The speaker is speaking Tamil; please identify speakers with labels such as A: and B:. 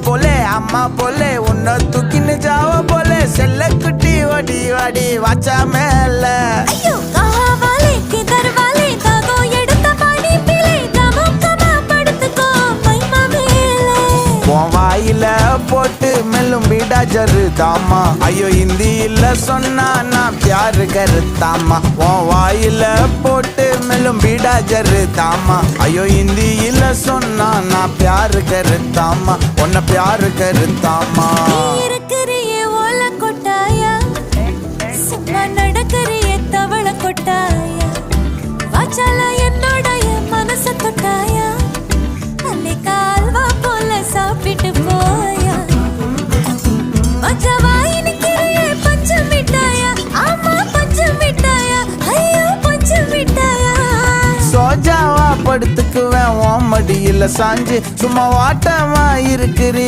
A: போலே அம்மா போலே உன்னை தூக்கின்னு ஜாவ போலே செல்ல குட்டி ஓடி வாடி வாச்சா மேல வாயில போட்டு மெல்லும் பீடா ஜருதாமா ஐயோ ஹிந்தியில சொன்னா நான் பியாரு கருத்தாமா உன் வாயில போட்டு மெல்லும் பீடா ஜருதாமா ஐயோ ஹிந்தியில சொன்னா நான் பியாரு கருத்தாமா உன்னை பியாரு கருத்தாமா
B: இருக்கிறியே ஓல கொட்டாயா சும்மா நடக்கிறியே தவள கொட்டாயா வாச்சால என்னோடைய மனச தொட்டாயா அன்னை கால்வா போல சாப்பிட்டு போயா மச்சவாய் நிக்கிறியே பஞ்சு மிட்டாயா ஆமா பஞ்சு மிட்டாயா ஐயோ பஞ்சு மிட்டாயா
A: சோஜாவா படுத்துக்குவேன் உன் மடியில சாஞ்சு சும்மா வாட்டமா இருக்கிறி